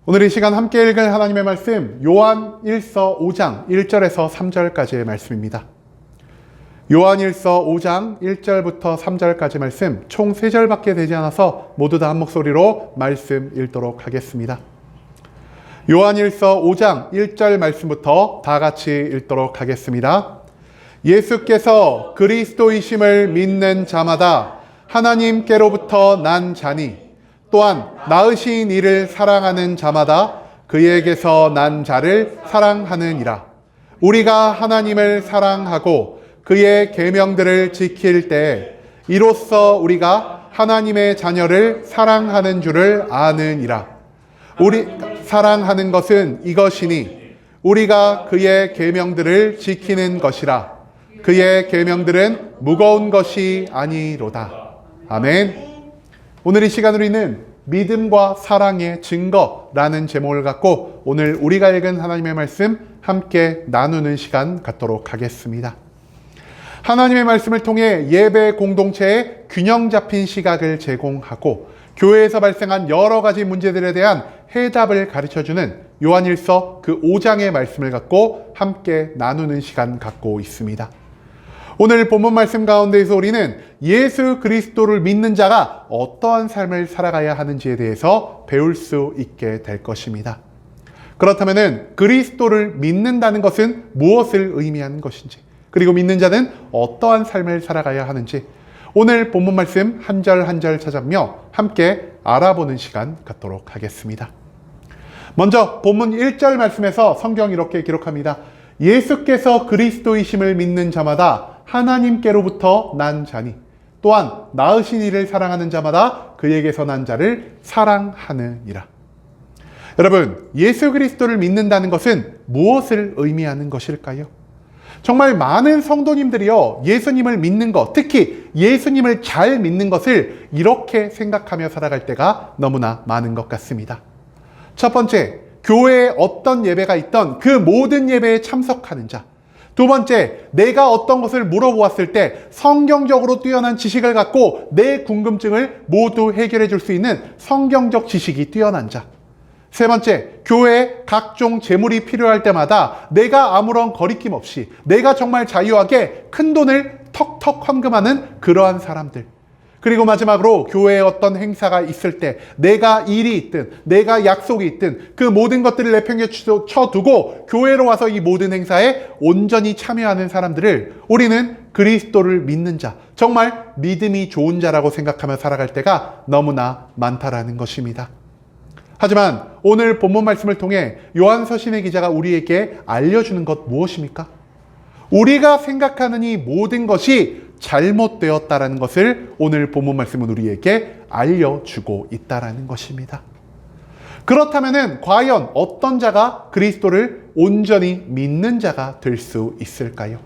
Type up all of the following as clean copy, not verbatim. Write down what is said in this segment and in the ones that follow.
오늘 이 시간 함께 읽을 하나님의 말씀 요한 1서 5장 1절에서 3절까지의 말씀입니다. 요한 1서 5장 1절부터 3절까지 말씀 총 3절밖에 되지 않아서 모두 다 한 목소리로 말씀 읽도록 하겠습니다. 요한 1서 5장 1절 말씀부터 다 같이 읽도록 하겠습니다. 예수께서 그리스도이심을 믿는 자마다 하나님께로부터 난 자니 또한 낳으신 이를 사랑하는 자마다 그에게서 난 자를 사랑하느니라. 우리가 하나님을 사랑하고 그의 계명들을 지킬 때에 이로써 우리가 하나님의 자녀를 사랑하는 줄을 아느니라. 우리 사랑하는 것은 이것이니 우리가 그의 계명들을 지키는 것이라. 그의 계명들은 무거운 것이 아니로다. 아멘. 오늘 이 시간 우리는 믿음과 사랑의 증거라는 제목을 갖고 오늘 우리가 읽은 하나님의 말씀 함께 나누는 시간 갖도록 하겠습니다. 하나님의 말씀을 통해 예배 공동체에 균형 잡힌 시각을 제공하고 교회에서 발생한 여러 가지 문제들에 대한 해답을 가르쳐주는 요한일서 그 5장의 말씀을 갖고 함께 나누는 시간 갖고 있습니다. 오늘 본문 말씀 가운데에서 우리는 예수 그리스도를 믿는 자가 어떠한 삶을 살아가야 하는지에 대해서 배울 수 있게 될 것입니다. 그렇다면 그리스도를 믿는다는 것은 무엇을 의미하는 것인지, 그리고 믿는 자는 어떠한 삶을 살아가야 하는지 오늘 본문 말씀 한 절 한 절 찾아보며 함께 알아보는 시간 갖도록 하겠습니다. 먼저 본문 1절 말씀에서 성경이 이렇게 기록합니다. 예수께서 그리스도이심을 믿는 자마다 하나님께로부터 난 자니 또한 낳으신 이를 사랑하는 자마다 그에게서 난 자를 사랑하느니라. 여러분, 예수 그리스도를 믿는다는 것은 무엇을 의미하는 것일까요? 정말 많은 성도님들이요, 예수님을 믿는 것, 특히 예수님을 잘 믿는 것을 이렇게 생각하며 살아갈 때가 너무나 많은 것 같습니다. 첫 번째, 교회에 어떤 예배가 있던 그 모든 예배에 참석하는 자. 두 번째, 내가 어떤 것을 물어보았을 때 성경적으로 뛰어난 지식을 갖고 내 궁금증을 모두 해결해 줄 수 있는 성경적 지식이 뛰어난 자. 세 번째, 교회에 각종 재물이 필요할 때마다 내가 아무런 거리낌 없이 내가 정말 자유하게 큰 돈을 턱턱 헌금하는 그러한 사람들. 그리고 마지막으로 교회에 어떤 행사가 있을 때 내가 일이 있든 내가 약속이 있든 그 모든 것들을 내팽개쳐두고 교회로 와서 이 모든 행사에 온전히 참여하는 사람들을 우리는 그리스도를 믿는 자, 정말 믿음이 좋은 자라고 생각하며 살아갈 때가 너무나 많다라는 것입니다. 하지만 오늘 본문 말씀을 통해 요한 서신의 기자가 우리에게 알려주는 것 무엇입니까? 우리가 생각하는 이 모든 것이 잘못되었다라는 것을 오늘 본문 말씀은 우리에게 알려주고 있다라는 것입니다. 그렇다면 과연 어떤 자가 그리스도를 온전히 믿는 자가 될 수 있을까요?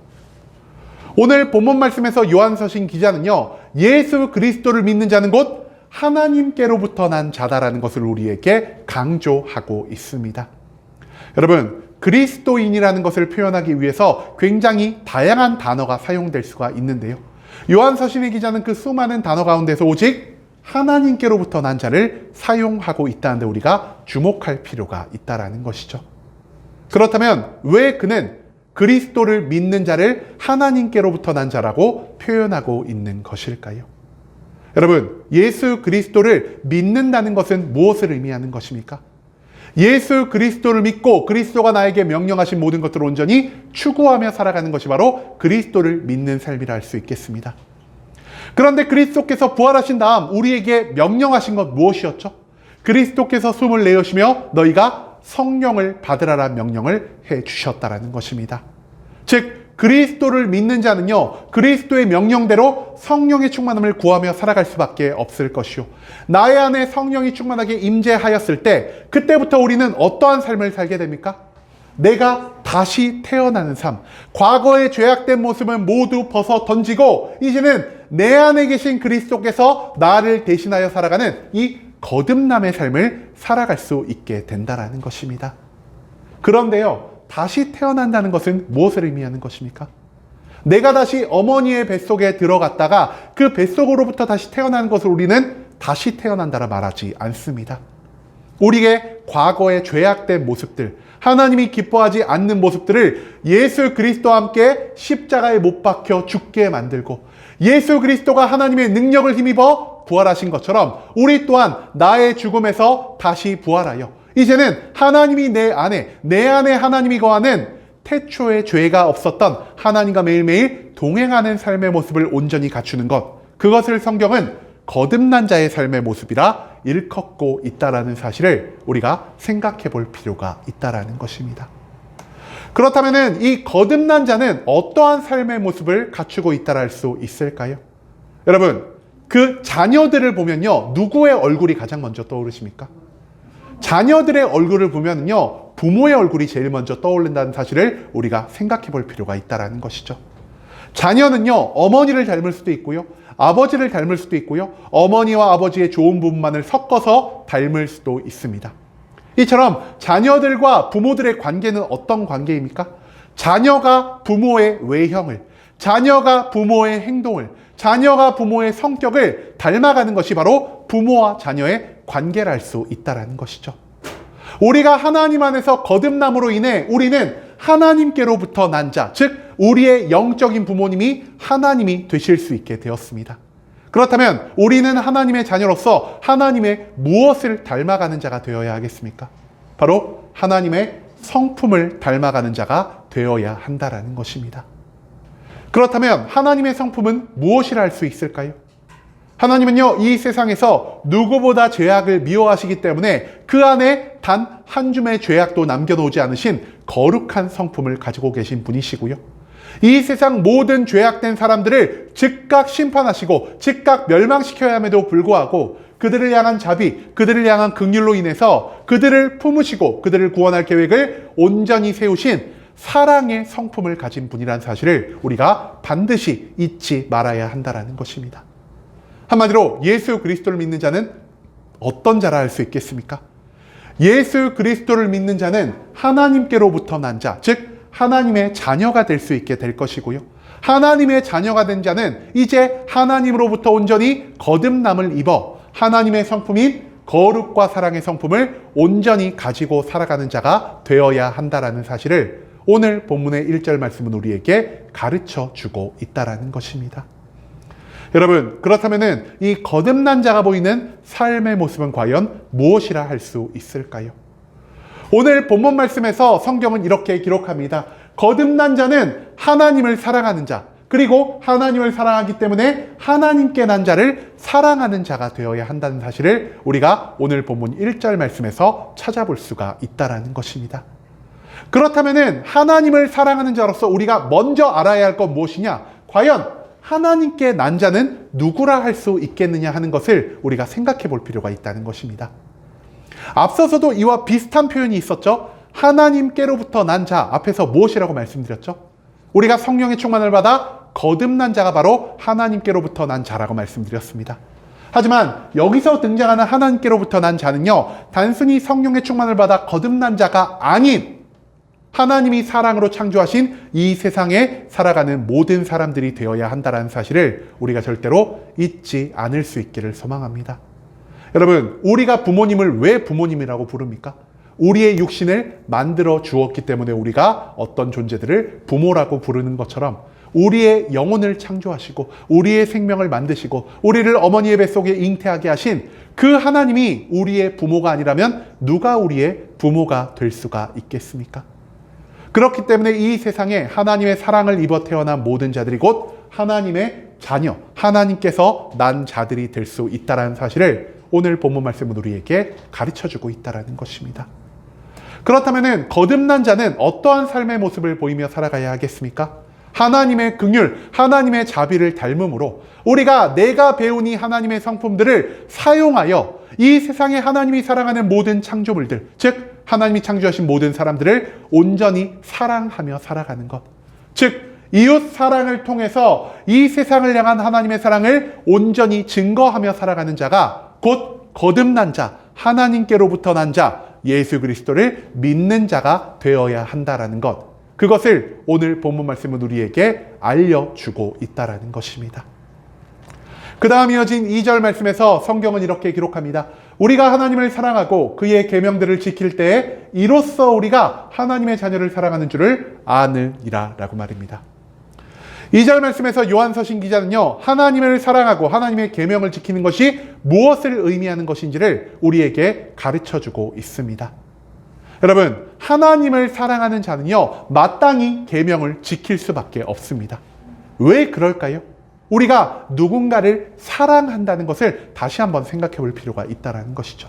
오늘 본문 말씀에서 요한서신 기자는요, 예수 그리스도를 믿는 자는 곧 하나님께로부터 난 자다라는 것을 우리에게 강조하고 있습니다. 여러분, 그리스도인이라는 것을 표현하기 위해서 굉장히 다양한 단어가 사용될 수가 있는데요. 요한서신의 기자는 그 수많은 단어 가운데서 오직 하나님께로부터 난 자를 사용하고 있다는데 우리가 주목할 필요가 있다는 것이죠. 그렇다면 왜 그는 그리스도를 믿는 자를 하나님께로부터 난 자라고 표현하고 있는 것일까요? 여러분, 예수 그리스도를 믿는다는 것은 무엇을 의미하는 것입니까? 예수 그리스도를 믿고 그리스도가 나에게 명령하신 모든 것들을 온전히 추구하며 살아가는 것이 바로 그리스도를 믿는 삶이라 할 수 있겠습니다. 그런데 그리스도께서 부활하신 다음 우리에게 명령하신 것 무엇이었죠? 그리스도께서 숨을 내쉬며 너희가 성령을 받으라라는 명령을 해주셨다라는 것입니다. 즉 그리스도를 믿는 자는요, 그리스도의 명령대로 성령의 충만함을 구하며 살아갈 수밖에 없을 것이요, 나의 안에 성령이 충만하게 임재하였을 때 그때부터 우리는 어떠한 삶을 살게 됩니까? 내가 다시 태어나는 삶, 과거의 죄악된 모습은 모두 벗어 던지고 이제는 내 안에 계신 그리스도께서 나를 대신하여 살아가는 이 거듭남의 삶을 살아갈 수 있게 된다는 것입니다. 그런데요, 다시 태어난다는 것은 무엇을 의미하는 것입니까? 내가 다시 어머니의 뱃속에 들어갔다가 그 뱃속으로부터 다시 태어나는 것을 우리는 다시 태어난다라 말하지 않습니다. 우리의 과거의 죄악된 모습들, 하나님이 기뻐하지 않는 모습들을 예수 그리스도와 함께 십자가에 못 박혀 죽게 만들고, 예수 그리스도가 하나님의 능력을 힘입어 부활하신 것처럼 우리 또한 나의 죽음에서 다시 부활하여 이제는 하나님이 내 안에 하나님이 거하는 태초에 죄가 없었던 하나님과 매일매일 동행하는 삶의 모습을 온전히 갖추는 것, 그것을 성경은 거듭난 자의 삶의 모습이라 일컫고 있다라는 사실을 우리가 생각해 볼 필요가 있다라는 것입니다. 그렇다면 이 거듭난 자는 어떠한 삶의 모습을 갖추고 있다라 할 수 있을까요? 여러분, 그 자녀들을 보면요, 누구의 얼굴이 가장 먼저 떠오르십니까? 자녀들의 얼굴을 보면요, 부모의 얼굴이 제일 먼저 떠오른다는 사실을 우리가 생각해 볼 필요가 있다는 것이죠. 자녀는요, 어머니를 닮을 수도 있고요, 아버지를 닮을 수도 있고요, 어머니와 아버지의 좋은 부분만을 섞어서 닮을 수도 있습니다. 이처럼 자녀들과 부모들의 관계는 어떤 관계입니까? 자녀가 부모의 외형을, 자녀가 부모의 행동을, 자녀가 부모의 성격을 닮아가는 것이 바로 부모와 자녀의 관계를 알 수 있다는 것이죠. 우리가 하나님 안에서 거듭남으로 인해 우리는 하나님께로부터 난 자, 즉 우리의 영적인 부모님이 하나님이 되실 수 있게 되었습니다. 그렇다면 우리는 하나님의 자녀로서 하나님의 무엇을 닮아가는 자가 되어야 하겠습니까? 바로 하나님의 성품을 닮아가는 자가 되어야 한다는 것입니다. 그렇다면 하나님의 성품은 무엇이라 할 수 있을까요? 하나님은요, 이 세상에서 누구보다 죄악을 미워하시기 때문에 그 안에 단 한 줌의 죄악도 남겨놓지 않으신 거룩한 성품을 가지고 계신 분이시고요. 이 세상 모든 죄악된 사람들을 즉각 심판하시고 즉각 멸망시켜야 함에도 불구하고 그들을 향한 자비, 그들을 향한 긍휼로 인해서 그들을 품으시고 그들을 구원할 계획을 온전히 세우신 사랑의 성품을 가진 분이라는 사실을 우리가 반드시 잊지 말아야 한다는 것입니다. 한마디로 예수 그리스도를 믿는 자는 어떤 자라 할 수 있겠습니까? 예수 그리스도를 믿는 자는 하나님께로부터 난 자, 즉 하나님의 자녀가 될 수 있게 될 것이고요. 하나님의 자녀가 된 자는 이제 하나님으로부터 온전히 거듭남을 입어 하나님의 성품인 거룩과 사랑의 성품을 온전히 가지고 살아가는 자가 되어야 한다는 사실을 오늘 본문의 1절 말씀은 우리에게 가르쳐 주고 있다는 것입니다. 여러분, 그렇다면 이 거듭난 자가 보이는 삶의 모습은 과연 무엇이라 할 수 있을까요? 오늘 본문 말씀에서 성경은 이렇게 기록합니다. 거듭난 자는 하나님을 사랑하는 자, 그리고 하나님을 사랑하기 때문에 하나님께 난 자를 사랑하는 자가 되어야 한다는 사실을 우리가 오늘 본문 1절 말씀에서 찾아볼 수가 있다는 것입니다. 그렇다면 하나님을 사랑하는 자로서 우리가 먼저 알아야 할 건 무엇이냐? 과연 하나님께 난 자는 누구라 할 수 있겠느냐 하는 것을 우리가 생각해 볼 필요가 있다는 것입니다. 앞서서도 이와 비슷한 표현이 있었죠. 하나님께로부터 난 자 앞에서 무엇이라고 말씀드렸죠? 우리가 성령의 충만을 받아 거듭난 자가 바로 하나님께로부터 난 자라고 말씀드렸습니다. 하지만 여기서 등장하는 하나님께로부터 난 자는요, 단순히 성령의 충만을 받아 거듭난 자가 아닌 하나님이 사랑으로 창조하신 이 세상에 살아가는 모든 사람들이 되어야 한다는 사실을 우리가 절대로 잊지 않을 수 있기를 소망합니다. 여러분, 우리가 부모님을 왜 부모님이라고 부릅니까? 우리의 육신을 만들어 주었기 때문에 우리가 어떤 존재들을 부모라고 부르는 것처럼 우리의 영혼을 창조하시고 우리의 생명을 만드시고 우리를 어머니의 뱃속에 잉태하게 하신 그 하나님이 우리의 부모가 아니라면 누가 우리의 부모가 될 수가 있겠습니까? 그렇기 때문에 이 세상에 하나님의 사랑을 입어 태어난 모든 자들이 곧 하나님의 자녀, 하나님께서 난 자들이 될 수 있다는 사실을 오늘 본문 말씀은 우리에게 가르쳐주고 있다는 것입니다. 그렇다면 거듭난 자는 어떠한 삶의 모습을 보이며 살아가야 하겠습니까? 하나님의 긍휼, 하나님의 자비를 닮음으로 우리가 내가 배운 이 하나님의 성품들을 사용하여 이 세상에 하나님이 사랑하는 모든 창조물들, 즉 하나님이 창조하신 모든 사람들을 온전히 사랑하며 살아가는 것, 즉 이웃 사랑을 통해서 이 세상을 향한 하나님의 사랑을 온전히 증거하며 살아가는 자가 곧 거듭난 자, 하나님께로부터 난 자, 예수 그리스도를 믿는 자가 되어야 한다는 것, 그것을 오늘 본문 말씀은 우리에게 알려주고 있다는 것입니다. 그 다음 이어진 2절 말씀에서 성경은 이렇게 기록합니다. 우리가 하나님을 사랑하고 그의 계명들을 지킬 때에 이로써 우리가 하나님의 자녀를 사랑하는 줄을 아느니라 라고 말입니다. 2절 말씀에서 요한서신 기자는요, 하나님을 사랑하고 하나님의 계명을 지키는 것이 무엇을 의미하는 것인지를 우리에게 가르쳐주고 있습니다. 여러분, 하나님을 사랑하는 자는요, 마땅히 계명을 지킬 수밖에 없습니다. 왜 그럴까요? 우리가 누군가를 사랑한다는 것을 다시 한번 생각해 볼 필요가 있다는 것이죠.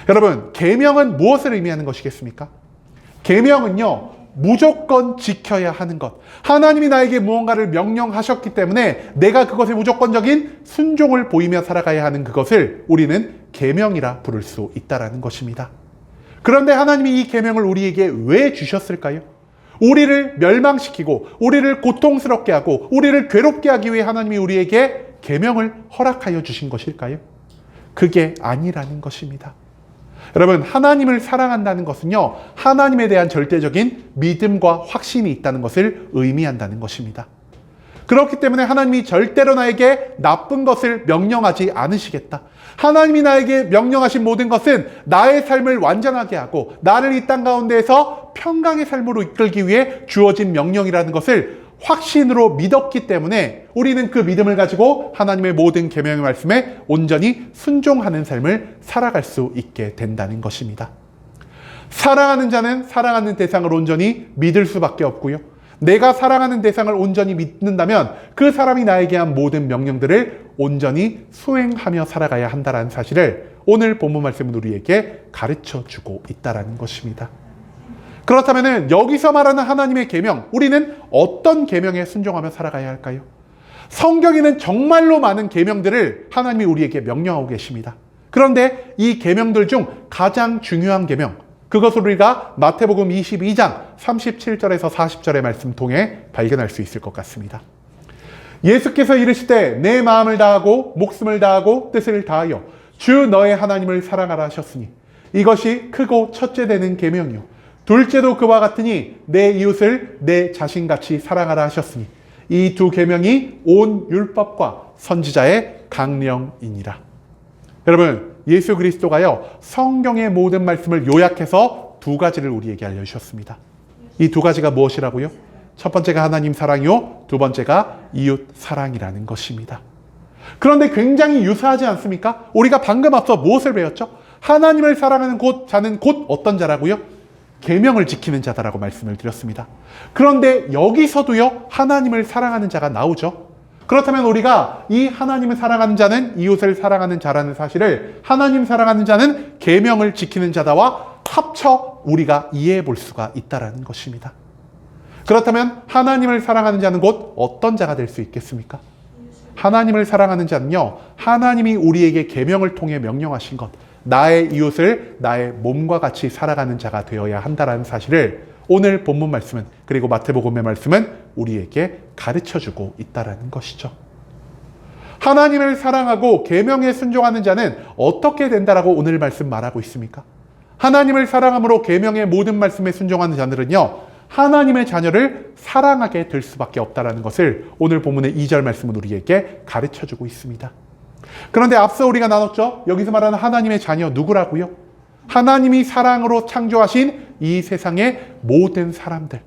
여러분, 계명은 무엇을 의미하는 것이겠습니까? 계명은요, 무조건 지켜야 하는 것. 하나님이 나에게 무언가를 명령하셨기 때문에 내가 그것에 무조건적인 순종을 보이며 살아가야 하는 그것을 우리는 계명이라 부를 수 있다는 것입니다. 그런데 하나님이 이 계명을 우리에게 왜 주셨을까요? 우리를 멸망시키고 우리를 고통스럽게 하고 우리를 괴롭게 하기 위해 하나님이 우리에게 계명을 허락하여 주신 것일까요? 그게 아니라는 것입니다. 여러분, 하나님을 사랑한다는 것은요, 하나님에 대한 절대적인 믿음과 확신이 있다는 것을 의미한다는 것입니다. 그렇기 때문에 하나님이 절대로 나에게 나쁜 것을 명령하지 않으시겠다. 하나님이 나에게 명령하신 모든 것은 나의 삶을 완전하게 하고 나를 이 땅 가운데에서 평강의 삶으로 이끌기 위해 주어진 명령이라는 것을 확신으로 믿었기 때문에 우리는 그 믿음을 가지고 하나님의 모든 계명의 말씀에 온전히 순종하는 삶을 살아갈 수 있게 된다는 것입니다. 사랑하는 자는 사랑하는 대상을 온전히 믿을 수밖에 없고요. 내가 사랑하는 대상을 온전히 믿는다면 그 사람이 나에게 한 모든 명령들을 온전히 수행하며 살아가야 한다는 사실을 오늘 본문 말씀은 우리에게 가르쳐주고 있다는 것입니다. 그렇다면 여기서 말하는 하나님의 계명, 우리는 어떤 계명에 순종하며 살아가야 할까요? 성경에는 정말로 많은 계명들을 하나님이 우리에게 명령하고 계십니다. 그런데 이 계명들 중 가장 중요한 계명, 그것을 우리가 마태복음 22장 37절에서 40절의 말씀 통해 발견할 수 있을 것 같습니다. 예수께서 이르시되 내 마음을 다하고 목숨을 다하고 뜻을 다하여 주 너의 하나님을 사랑하라 하셨으니 이것이 크고 첫째 되는 계명이요 둘째도 그와 같으니 내 이웃을 내 자신같이 사랑하라 하셨으니 이 두 계명이 온 율법과 선지자의 강령이니라. 여러분, 예수 그리스도가요, 성경의 모든 말씀을 요약해서 두 가지를 우리에게 알려주셨습니다. 이 두 가지가 무엇이라고요? 첫 번째가 하나님 사랑이요, 두 번째가 이웃 사랑이라는 것입니다. 그런데 굉장히 유사하지 않습니까? 우리가 방금 앞서 무엇을 배웠죠? 하나님을 사랑하는 자는 곧 어떤 자라고요? 계명을 지키는 자다라고 말씀을 드렸습니다. 그런데 여기서도요, 하나님을 사랑하는 자가 나오죠. 그렇다면 우리가 이 하나님을 사랑하는 자는 이웃을 사랑하는 자라는 사실을 하나님 사랑하는 자는 계명을 지키는 자다와 합쳐 우리가 이해해 볼 수가 있다는 것입니다. 그렇다면 하나님을 사랑하는 자는 곧 어떤 자가 될 수 있겠습니까? 하나님을 사랑하는 자는요, 하나님이 우리에게 계명을 통해 명령하신 것, 나의 이웃을 나의 몸과 같이 살아가는 자가 되어야 한다는 사실을 오늘 본문 말씀은, 그리고 마태복음의 말씀은 우리에게 가르쳐주고 있다는 것이죠. 하나님을 사랑하고 계명에 순종하는 자는 어떻게 된다라고 오늘 말씀 말하고 있습니까? 하나님을 사랑함으로 계명의 모든 말씀에 순종하는 자들은요, 하나님의 자녀를 사랑하게 될 수밖에 없다는 것을 오늘 본문의 2절 말씀은 우리에게 가르쳐주고 있습니다. 그런데 앞서 우리가 나눴죠? 여기서 말하는 하나님의 자녀 누구라고요? 하나님이 사랑으로 창조하신 이 세상의 모든 사람들.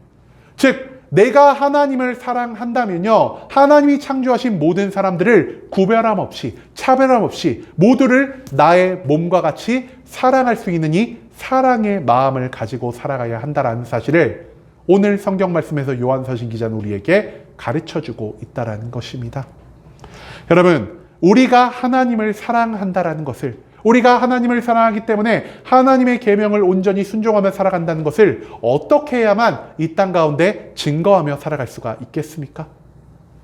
즉, 내가 하나님을 사랑한다면요, 하나님이 창조하신 모든 사람들을 구별함 없이, 차별함 없이 모두를 나의 몸과 같이 사랑할 수 있는 이 사랑의 마음을 가지고 살아가야 한다는 사실을 오늘 성경 말씀에서 요한서신 기자는 우리에게 가르쳐주고 있다는 것입니다. 여러분, 우리가 하나님을 사랑한다는 것을, 우리가 하나님을 사랑하기 때문에 하나님의 계명을 온전히 순종하며 살아간다는 것을 어떻게 해야만 이 땅 가운데 증거하며 살아갈 수가 있겠습니까?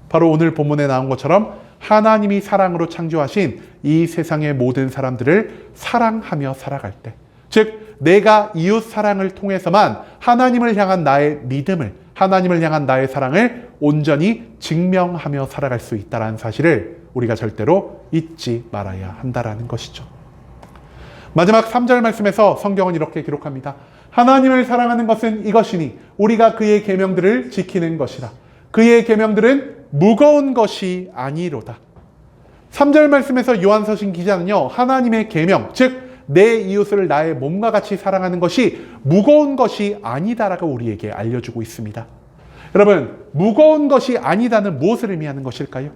바로 오늘 본문에 나온 것처럼 하나님이 사랑으로 창조하신 이 세상의 모든 사람들을 사랑하며 살아갈 때, 즉 내가 이웃 사랑을 통해서만 하나님을 향한 나의 믿음을, 하나님을 향한 나의 사랑을 온전히 증명하며 살아갈 수 있다는 사실을 우리가 절대로 잊지 말아야 한다는 것이죠. 마지막 3절 말씀에서 성경은 이렇게 기록합니다. 하나님을 사랑하는 것은 이것이니 우리가 그의 계명들을 지키는 것이라. 그의 계명들은 무거운 것이 아니로다. 3절 말씀에서 요한서신 기자는요, 하나님의 계명, 즉 내 이웃을 나의 몸과 같이 사랑하는 것이 무거운 것이 아니다라고 우리에게 알려주고 있습니다. 여러분, 무거운 것이 아니다는 무엇을 의미하는 것일까요?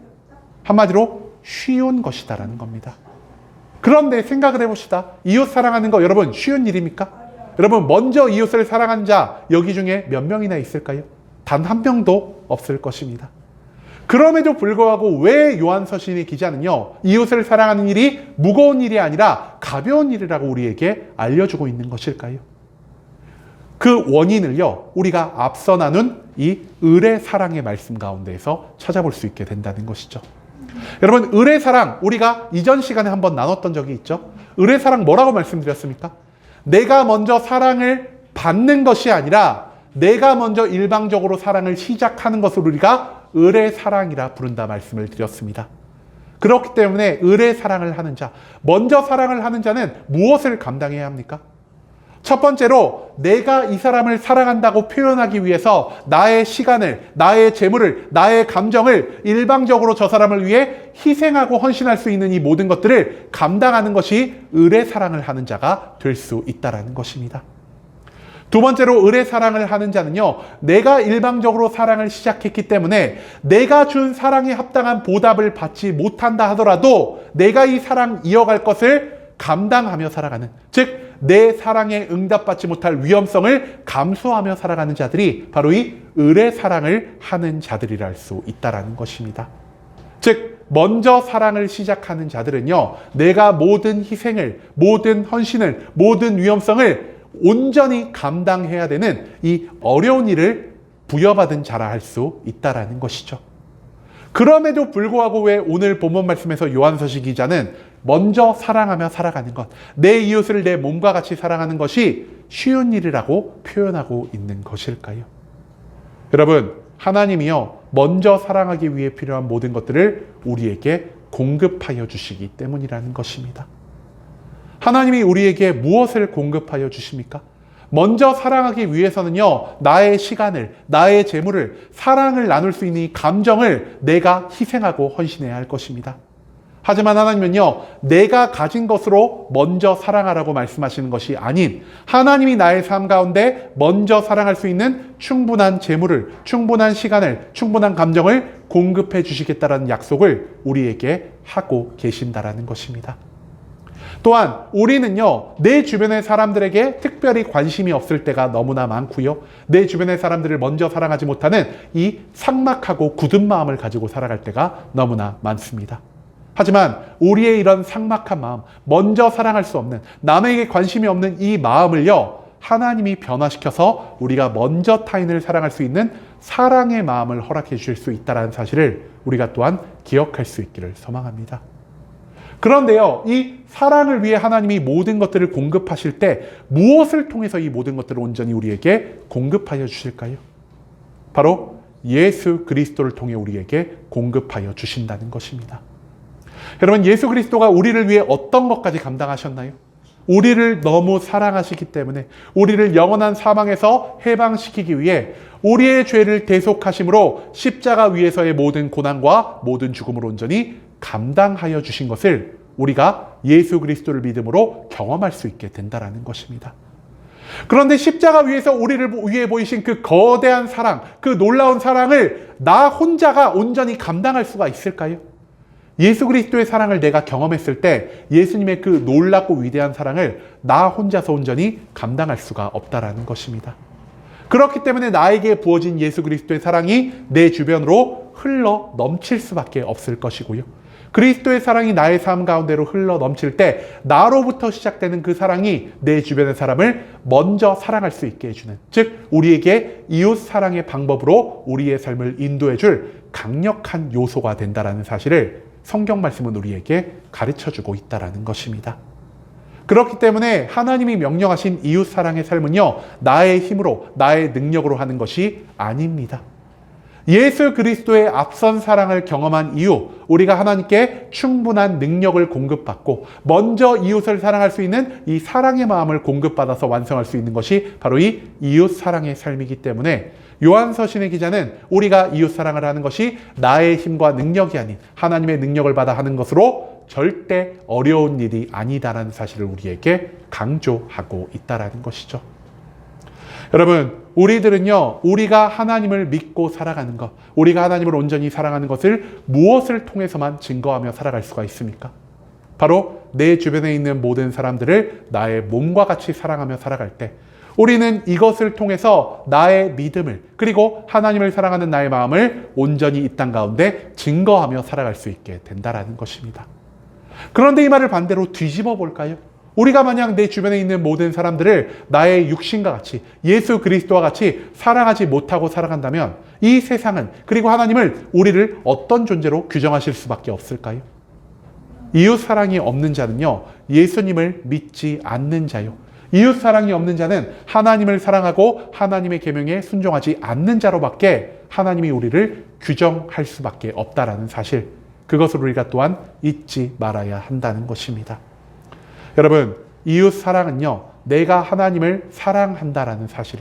한마디로 쉬운 것이다라는 겁니다. 그런데 생각을 해봅시다. 이웃 사랑하는 거 여러분 쉬운 일입니까? 여러분, 먼저 이웃을 사랑하는 자 여기 중에 몇 명이나 있을까요? 단 한 명도 없을 것입니다. 그럼에도 불구하고 왜 요한서신의 기자는요, 이웃을 사랑하는 일이 무거운 일이 아니라 가벼운 일이라고 우리에게 알려주고 있는 것일까요? 그 원인을요, 우리가 앞서 나눈 이 을의 사랑의 말씀 가운데에서 찾아볼 수 있게 된다는 것이죠. 여러분, 을의 사랑, 우리가 이전 시간에 한번 나눴던 적이 있죠. 을의 사랑 뭐라고 말씀드렸습니까? 내가 먼저 사랑을 받는 것이 아니라 내가 먼저 일방적으로 사랑을 시작하는 것을 우리가 을의 사랑이라 부른다 말씀을 드렸습니다. 그렇기 때문에 을의 사랑을 하는 자, 먼저 사랑을 하는 자는 무엇을 감당해야 합니까? 첫 번째로 내가 이 사람을 사랑한다고 표현하기 위해서 나의 시간을, 나의 재물을, 나의 감정을 일방적으로 저 사람을 위해 희생하고 헌신할 수 있는 이 모든 것들을 감당하는 것이 을의 사랑을 하는 자가 될 수 있다는 것입니다. 두 번째로 을의 사랑을 하는 자는요, 내가 일방적으로 사랑을 시작했기 때문에 내가 준 사랑에 합당한 보답을 받지 못한다 하더라도 내가 이 사랑 이어갈 것을 감당하며 살아가는, 즉 내 사랑에 응답받지 못할 위험성을 감수하며 살아가는 자들이 바로 이 을의 사랑을 하는 자들이라 할 수 있다는 것입니다. 즉 먼저 사랑을 시작하는 자들은요, 내가 모든 희생을, 모든 헌신을, 모든 위험성을 온전히 감당해야 되는 이 어려운 일을 부여받은 자라 할 수 있다는 것이죠. 그럼에도 불구하고 왜 오늘 본문 말씀에서 요한서신 기자는 먼저 사랑하며 살아가는 것, 내 이웃을 내 몸과 같이 사랑하는 것이 쉬운 일이라고 표현하고 있는 것일까요? 여러분, 하나님이요, 먼저 사랑하기 위해 필요한 모든 것들을 우리에게 공급하여 주시기 때문이라는 것입니다. 하나님이 우리에게 무엇을 공급하여 주십니까? 먼저 사랑하기 위해서는요, 나의 시간을, 나의 재물을, 사랑을 나눌 수 있는 이 감정을 내가 희생하고 헌신해야 할 것입니다. 하지만 하나님은요, 내가 가진 것으로 먼저 사랑하라고 말씀하시는 것이 아닌, 하나님이 나의 삶 가운데 먼저 사랑할 수 있는 충분한 재물을, 충분한 시간을, 충분한 감정을 공급해 주시겠다라는 약속을 우리에게 하고 계신다라는 것입니다. 또한 우리는요, 내 주변의 사람들에게 특별히 관심이 없을 때가 너무나 많고요, 내 주변의 사람들을 먼저 사랑하지 못하는 이 삭막하고 굳은 마음을 가지고 살아갈 때가 너무나 많습니다. 하지만 우리의 이런 삭막한 마음, 먼저 사랑할 수 없는, 남에게 관심이 없는 이 마음을요, 하나님이 변화시켜서 우리가 먼저 타인을 사랑할 수 있는 사랑의 마음을 허락해 주실 수 있다는 사실을 우리가 또한 기억할 수 있기를 소망합니다. 그런데요, 이 사랑을 위해 하나님이 모든 것들을 공급하실 때 무엇을 통해서 이 모든 것들을 온전히 우리에게 공급하여 주실까요? 바로 예수 그리스도를 통해 우리에게 공급하여 주신다는 것입니다. 여러분, 예수 그리스도가 우리를 위해 어떤 것까지 감당하셨나요? 우리를 너무 사랑하시기 때문에 우리를 영원한 사망에서 해방시키기 위해 우리의 죄를 대속하심으로 십자가 위에서의 모든 고난과 모든 죽음을 온전히 감당하여 주신 것을 우리가 예수 그리스도를 믿음으로 경험할 수 있게 된다는 것입니다. 그런데 십자가 위에서 우리를 위해 보이신 그 거대한 사랑, 그 놀라운 사랑을 나 혼자가 온전히 감당할 수가 있을까요? 예수 그리스도의 사랑을 내가 경험했을 때 예수님의 그 놀랍고 위대한 사랑을 나 혼자서 온전히 감당할 수가 없다라는 것입니다. 그렇기 때문에 나에게 부어진 예수 그리스도의 사랑이 내 주변으로 흘러 넘칠 수밖에 없을 것이고요. 그리스도의 사랑이 나의 삶 가운데로 흘러 넘칠 때 나로부터 시작되는 그 사랑이 내 주변의 사람을 먼저 사랑할 수 있게 해주는, 즉 우리에게 이웃 사랑의 방법으로 우리의 삶을 인도해 줄 강력한 요소가 된다는 사실을 성경 말씀은 우리에게 가르쳐주고 있다는 것입니다. 그렇기 때문에 하나님이 명령하신 이웃 사랑의 삶은요, 나의 힘으로, 나의 능력으로 하는 것이 아닙니다. 예수 그리스도의 앞선 사랑을 경험한 이후 우리가 하나님께 충분한 능력을 공급받고 먼저 이웃을 사랑할 수 있는 이 사랑의 마음을 공급받아서 완성할 수 있는 것이 바로 이 이웃 사랑의 삶이기 때문에 요한서신의 기자는 우리가 이웃 사랑을 하는 것이 나의 힘과 능력이 아닌 하나님의 능력을 받아 하는 것으로 절대 어려운 일이 아니다라는 사실을 우리에게 강조하고 있다라는 것이죠. 여러분, 우리들은요, 우리가 하나님을 믿고 살아가는 것, 우리가 하나님을 온전히 사랑하는 것을 무엇을 통해서만 증거하며 살아갈 수가 있습니까? 바로 내 주변에 있는 모든 사람들을 나의 몸과 같이 사랑하며 살아갈 때 우리는 이것을 통해서 나의 믿음을 그리고 하나님을 사랑하는 나의 마음을 온전히 이 땅 가운데 증거하며 살아갈 수 있게 된다라는 것입니다. 그런데 이 말을 반대로 뒤집어 볼까요? 우리가 만약 내 주변에 있는 모든 사람들을 나의 육신과 같이 예수 그리스도와 같이 사랑하지 못하고 살아간다면 이 세상은 그리고 하나님을 우리를 어떤 존재로 규정하실 수밖에 없을까요? 이웃 사랑이 없는 자는요, 예수님을 믿지 않는 자요. 이웃 사랑이 없는 자는 하나님을 사랑하고 하나님의 계명에 순종하지 않는 자로밖에 하나님이 우리를 규정할 수밖에 없다라는 사실, 그것을 우리가 또한 잊지 말아야 한다는 것입니다. 여러분, 이웃 사랑은요, 내가 하나님을 사랑한다라는 사실,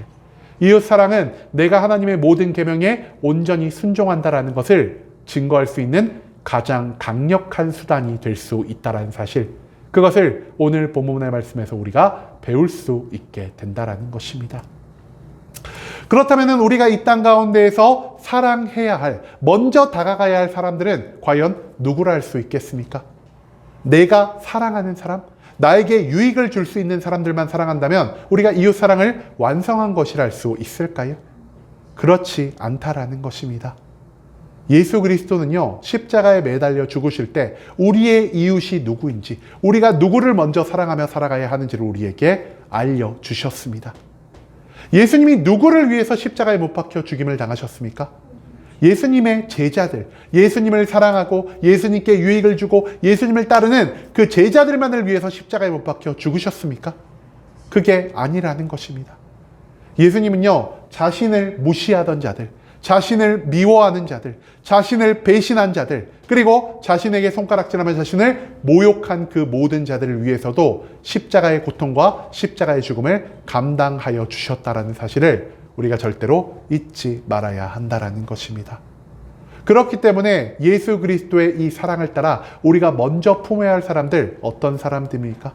이웃 사랑은 내가 하나님의 모든 계명에 온전히 순종한다라는 것을 증거할 수 있는 가장 강력한 수단이 될 수 있다라는 사실, 그것을 오늘 본문의 말씀에서 우리가 배울 수 있게 된다라는 것입니다. 그렇다면 우리가 이 땅 가운데에서 사랑해야 할, 먼저 다가가야 할 사람들은 과연 누구라 할 수 있겠습니까? 내가 사랑하는 사람, 나에게 유익을 줄 수 있는 사람들만 사랑한다면 우리가 이웃 사랑을 완성한 것이라 할 수 있을까요? 그렇지 않다라는 것입니다. 예수 그리스도는요, 십자가에 매달려 죽으실 때 우리의 이웃이 누구인지, 우리가 누구를 먼저 사랑하며 살아가야 하는지를 우리에게 알려주셨습니다. 예수님이 누구를 위해서 십자가에 못 박혀 죽임을 당하셨습니까? 예수님의 제자들, 예수님을 사랑하고 예수님께 유익을 주고 예수님을 따르는 그 제자들만을 위해서 십자가에 못 박혀 죽으셨습니까? 그게 아니라는 것입니다. 예수님은요, 자신을 무시하던 자들, 자신을 미워하는 자들, 자신을 배신한 자들, 그리고 자신에게 손가락질하며 자신을 모욕한 그 모든 자들을 위해서도 십자가의 고통과 십자가의 죽음을 감당하여 주셨다라는 사실을 우리가 절대로 잊지 말아야 한다라는 것입니다. 그렇기 때문에 예수 그리스도의 이 사랑을 따라 우리가 먼저 품어야 할 사람들, 어떤 사람들입니까?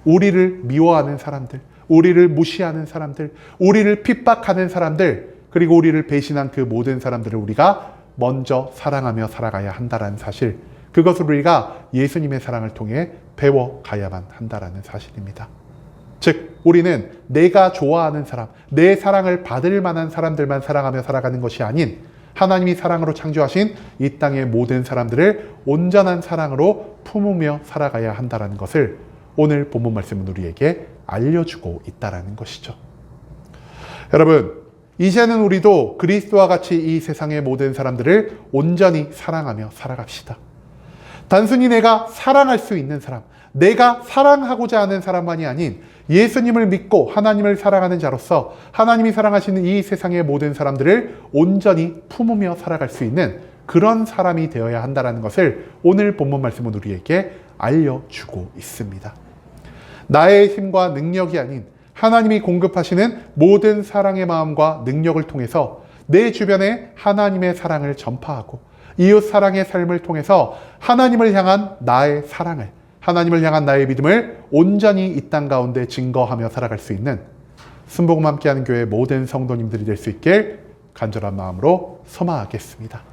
우리를 미워하는 사람들, 우리를 무시하는 사람들, 우리를 핍박하는 사람들, 그리고 우리를 배신한 그 모든 사람들을 우리가 먼저 사랑하며 살아가야 한다는 사실, 그것을 우리가 예수님의 사랑을 통해 배워가야만 한다는 사실입니다. 즉, 우리는 내가 좋아하는 사람, 내 사랑을 받을 만한 사람들만 사랑하며 살아가는 것이 아닌 하나님이 사랑으로 창조하신 이 땅의 모든 사람들을 온전한 사랑으로 품으며 살아가야 한다는 것을 오늘 본문 말씀은 우리에게 알려주고 있다는 것이죠. 여러분, 이제는 우리도 그리스도와 같이 이 세상의 모든 사람들을 온전히 사랑하며 살아갑시다. 단순히 내가 사랑할 수 있는 사람, 내가 사랑하고자 하는 사람만이 아닌 예수님을 믿고 하나님을 사랑하는 자로서 하나님이 사랑하시는 이 세상의 모든 사람들을 온전히 품으며 살아갈 수 있는 그런 사람이 되어야 한다는 것을 오늘 본문 말씀은 우리에게 알려주고 있습니다. 나의 힘과 능력이 아닌 하나님이 공급하시는 모든 사랑의 마음과 능력을 통해서 내 주변에 하나님의 사랑을 전파하고 이웃 사랑의 삶을 통해서 하나님을 향한 나의 사랑을, 하나님을 향한 나의 믿음을 온전히 이 땅 가운데 증거하며 살아갈 수 있는 순복음 함께하는 교회 모든 성도님들이 될 수 있길 간절한 마음으로 소망하겠습니다.